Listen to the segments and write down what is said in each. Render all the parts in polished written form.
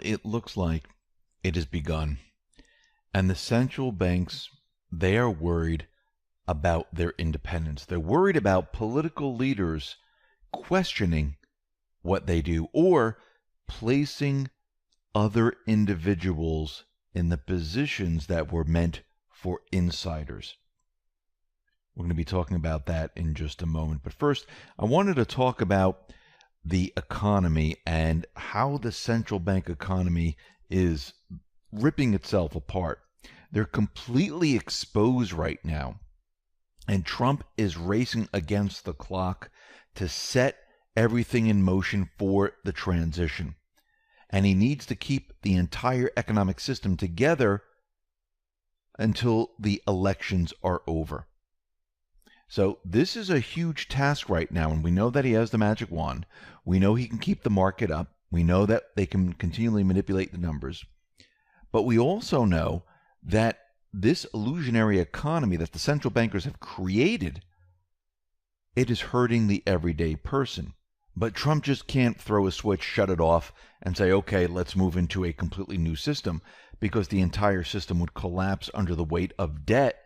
it looks like it has begun. And the central banks, they are worried about their independence. They're worried about political leaders questioning what they do or placing other individuals in the positions that were meant for insiders. We're going to be talking about that in just a moment. But first, I wanted to talk about the economy and how the central bank economy is ripping itself apart. They're completely exposed right now. And Trump is racing against the clock to set everything in motion for the transition. And he needs to keep the entire economic system together until the elections are over. So this is a huge task right now, and we know that he has the magic wand. We know he can keep the market up. We know that they can continually manipulate the numbers. But we also know that this illusionary economy that the central bankers have created, it is hurting the everyday person. But Trump just can't throw a switch, shut it off, and say, okay, let's move into a completely new system, because the entire system would collapse under the weight of debt.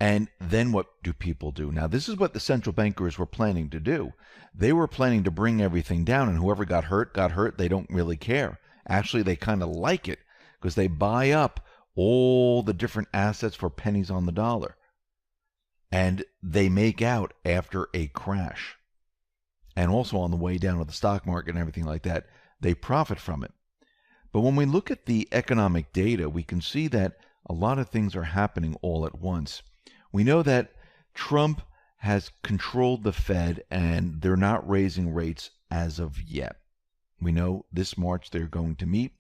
And then what do people do? Now, this is what the central bankers were planning to do. They were planning to bring everything down, and whoever got hurt, got hurt. They don't really care. Actually, they kind of like it because they buy up all the different assets for pennies on the dollar. And they make out after a crash. And also on the way down of the stock market and everything like that, they profit from it. But when we look at the economic data, we can see that a lot of things are happening all at once. We know that Trump has controlled the Fed and they're not raising rates as of yet. We know this March they're going to meet.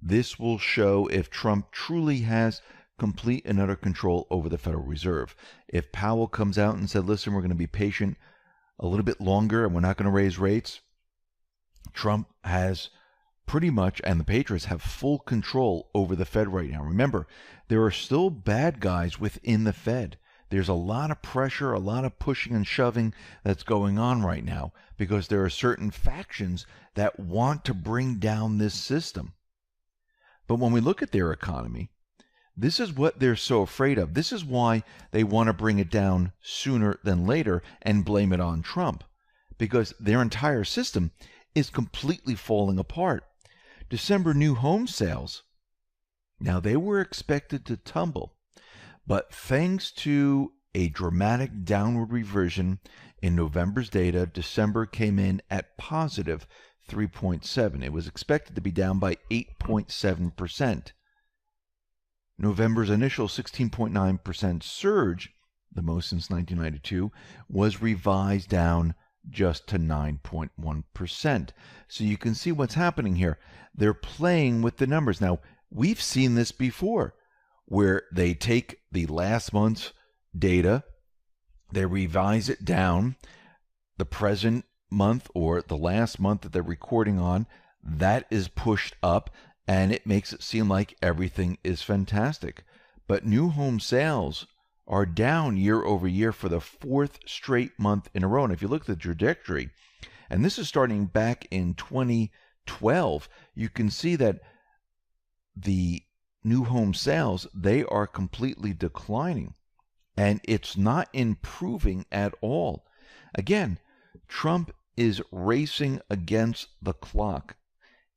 This will show if Trump truly has complete and utter control over the Federal Reserve. If Powell comes out and said, listen, we're going to be patient a little bit longer and we're not going to raise rates, Trump has pretty much, and the Patriots have full control over the Fed right now. Remember, there are still bad guys within the Fed. There's a lot of pressure, a lot of pushing and shoving that's going on right now because there are certain factions that want to bring down this system. But when we look at their economy, this is what they're so afraid of. This is why they want to bring it down sooner than later and blame it on Trump, because their entire system is completely falling apart. December new home sales, now they were expected to tumble, but thanks to a dramatic downward reversion in November's data, December came in at positive 3.7. It was expected to be down by 8.7%. November's initial 16.9% surge, the most since 1992, was revised down just to 9.1%. So you can see what's happening here. They're playing with the numbers. Now, we've seen this before, where they take the last month's data, they revise it down, the present month or the last month that they're recording on, that is pushed up, and it makes it seem like everything is fantastic. But new home sales are down year over year for the fourth straight month in a row. And if you look at the trajectory, and this is starting back in 2012, you can see that the new home sales, they are completely declining. And it's not improving at all. Again, Trump is racing against the clock.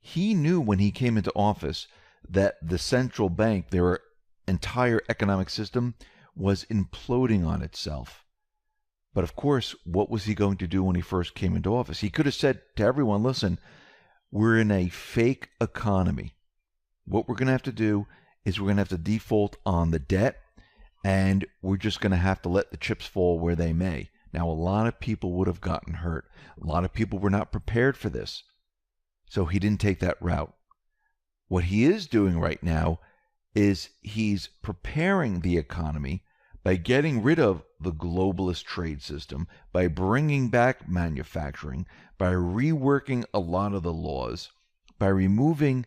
He knew when he came into office that the central bank, their entire economic system, was imploding on itself. But of course, what was he going to do when he first came into office? He could have said to everyone, listen, we're in a fake economy. What we're going to have to do is we're going to have to default on the debt, and we're just going to have to let the chips fall where they may. Now, a lot of people would have gotten hurt. A lot of people were not prepared for this. So he didn't take that route. What he is doing right now is he's preparing the economy by getting rid of the globalist trade system, by bringing back manufacturing, by reworking a lot of the laws, by removing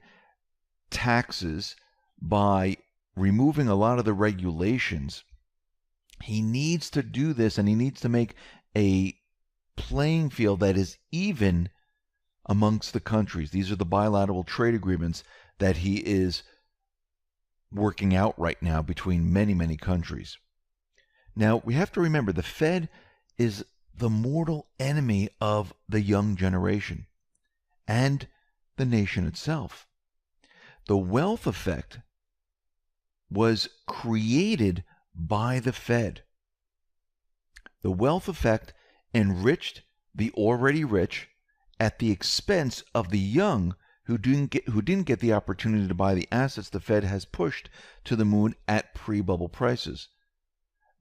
taxes, by removing a lot of the regulations. He needs to do this, and he needs to make a playing field that is even amongst the countries. These are the bilateral trade agreements that he is working out right now between many, many countries. Now, we have to remember the Fed is the mortal enemy of the young generation and the nation itself. The wealth effect was created by the Fed. The wealth effect enriched the already rich at the expense of the young who didn't get the opportunity to buy the assets the Fed has pushed to the moon at pre-bubble prices.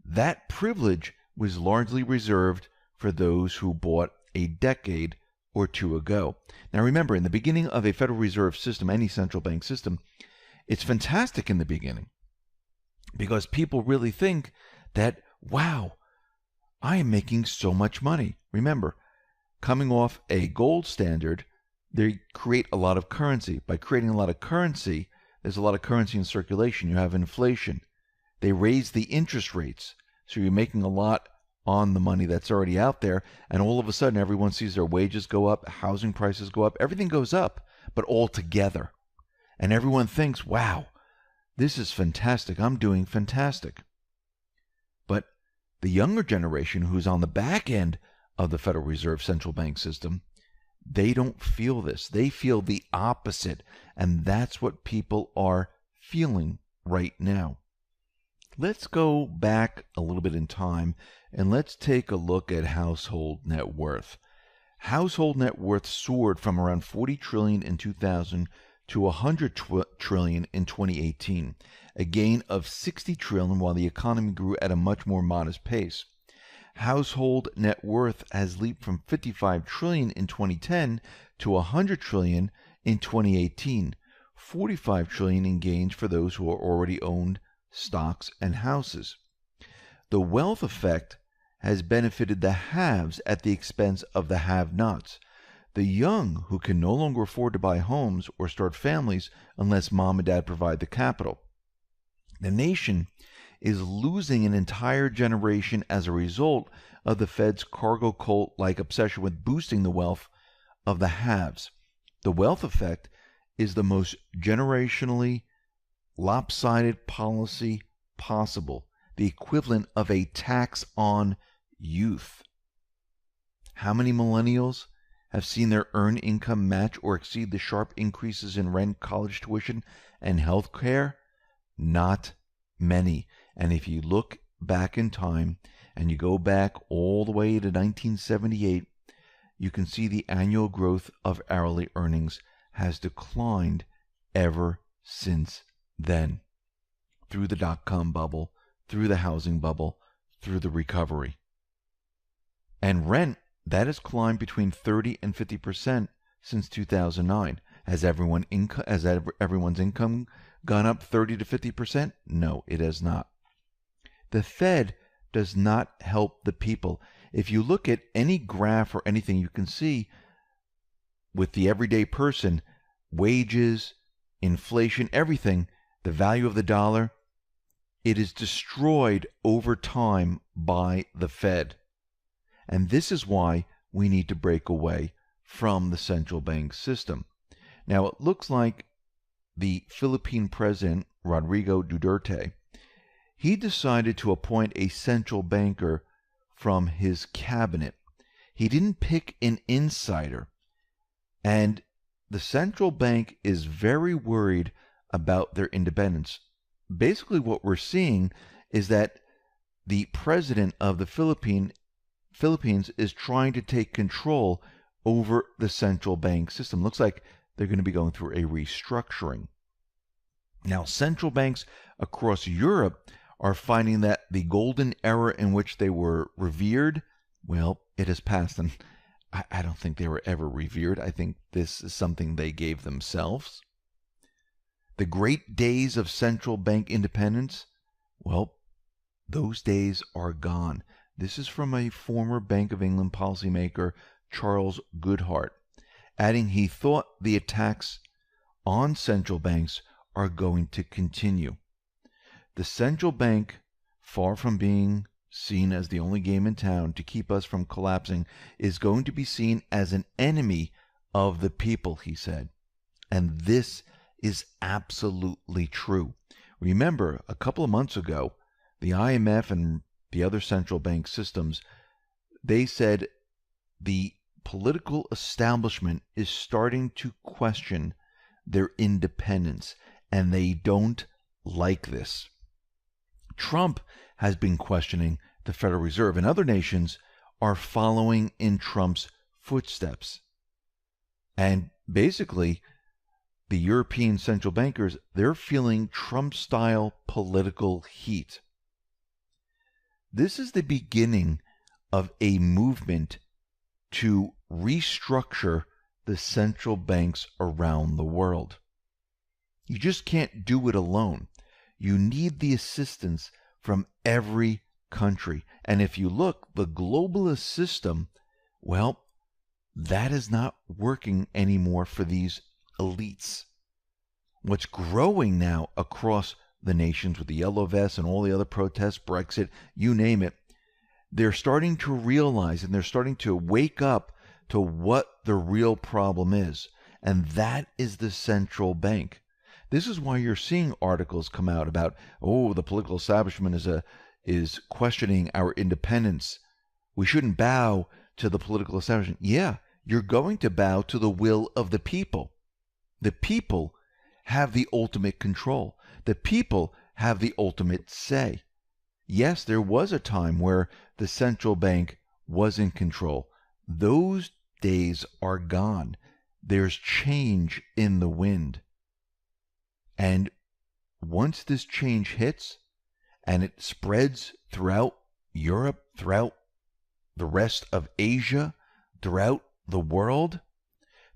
That privilege was largely reserved for those who bought a decade or two ago. Now remember, in the beginning of a Federal Reserve system, any central bank system, it's fantastic in the beginning because people really think that, wow, I am making so much money. Remember, coming off a gold standard, they create a lot of currency. By creating a lot of currency, there's a lot of currency in circulation. You have inflation. They raise the interest rates. So you're making a lot on the money that's already out there. And all of a sudden, everyone sees their wages go up, housing prices go up, everything goes up, but all together. And everyone thinks, wow, this is fantastic. I'm doing fantastic. But the younger generation who's on the back end of the Federal Reserve central bank system, they don't feel this. They feel the opposite. And that's what people are feeling right now. Let's go back a little bit in time and let's take a look at household net worth. Household net worth soared from around 40 trillion in 2000 to 100 trillion in 2018, a gain of 60 trillion while the economy grew at a much more modest pace. Household net worth has leaped from 55 trillion in 2010 to 100 trillion in 2018, 45 trillion in gains for those who are already owned stocks and houses. The wealth effect has benefited the haves at the expense of the have-nots. The young who can no longer afford to buy homes or start families unless mom and dad provide the capital. The nation is losing an entire generation as a result of the Fed's cargo cult-like obsession with boosting the wealth of the haves. The wealth effect is the most generationally lopsided policy possible, the equivalent of a tax on youth. How many millennials have seen their earned income match or exceed the sharp increases in rent, college tuition, and health care? Not many. And if you look back in time and you go back all the way to 1978, you can see the annual growth of hourly earnings has declined ever since then, through the dot-com bubble, through the housing bubble, through the recovery. And rent, that has climbed between 30 and 50% since 2009. Has everyone's income gone up 30 to 50%? No, it has not. The Fed does not help the people. If you look at any graph or anything, you can see with the everyday person, wages, inflation, everything, the value of the dollar, it is destroyed over time by the Fed. And this is why we need to break away from the central bank system. Now, it looks like the Philippine president, Rodrigo Duterte, he decided to appoint a central banker from his cabinet. He didn't pick an insider. And the central bank is very worried about their independence. Basically, what we're seeing is that the president of the Philippines is trying to take control over the central bank system. Looks like they're going to be going through a restructuring. Now, central banks across Europe are finding that the golden era in which they were revered, well, it has passed. And I don't think they were ever revered. I think this is something they gave themselves. The great days of central bank independence, well, those days are gone. This is from a former Bank of England policymaker, Charles Goodhart, adding he thought the attacks on central banks are going to continue. The central bank, far from being seen as the only game in town to keep us from collapsing, is going to be seen as an enemy of the people, he said. And this is absolutely true. Remember, a couple of months ago, the IMF and the other central bank systems, they said the political establishment is starting to question their independence, and they don't like this. Trump has been questioning the Federal Reserve, and other nations are following in Trump's footsteps. And basically, the European central bankers, they're feeling Trump-style political heat. This is the beginning of a movement to restructure the central banks around the world. You just can't do it alone. You need the assistance from every country. And if you look, the globalist system, well, that is not working anymore for these elites. What's growing now across the nations with the yellow vests and all the other protests, Brexit, you name it, they're starting to realize and they're starting to wake up to what the real problem is. And that is the central bank. This is why you're seeing articles come out about, oh, the political establishment is questioning our independence. We shouldn't bow to the political establishment. Yeah, you're going to bow to the will of the people. The people have the ultimate control. The people have the ultimate say. Yes, there was a time where the central bank was in control. Those days are gone. There's change in the wind. And once this change hits and it spreads throughout Europe, throughout the rest of Asia, throughout the world,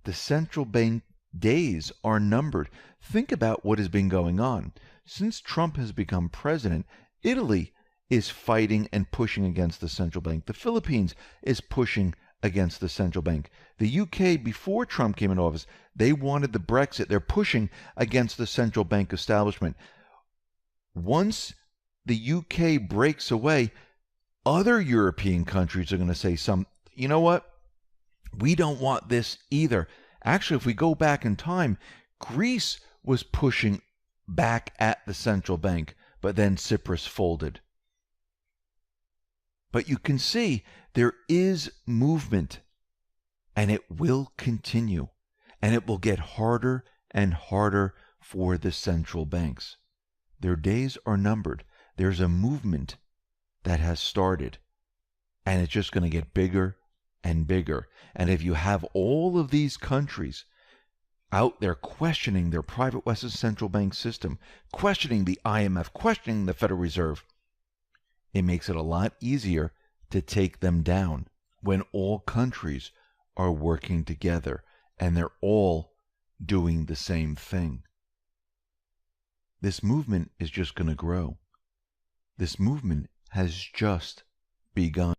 the central bank days are numbered. Think about what has been going on. Since Trump has become president, Italy is fighting and pushing against the central bank. The Philippines is pushing against the central bank. The UK, before Trump came in office, they wanted the Brexit. They're pushing against the central bank establishment. Once the UK breaks away, other European countries are going to say, you know what? We don't want this either. Actually, if we go back in time, Greece was pushing back at the central bank, but then Cyprus folded. But you can see there is movement, and it will continue, and it will get harder and harder for the central banks. Their days are numbered. There's a movement that has started, and it's just going to get bigger and bigger. And if you have all of these countries out there questioning their private Western central bank system, questioning the IMF, questioning the Federal Reserve, it makes it a lot easier to take them down when all countries are working together and they're all doing the same thing. This movement is just going to grow. This movement has just begun.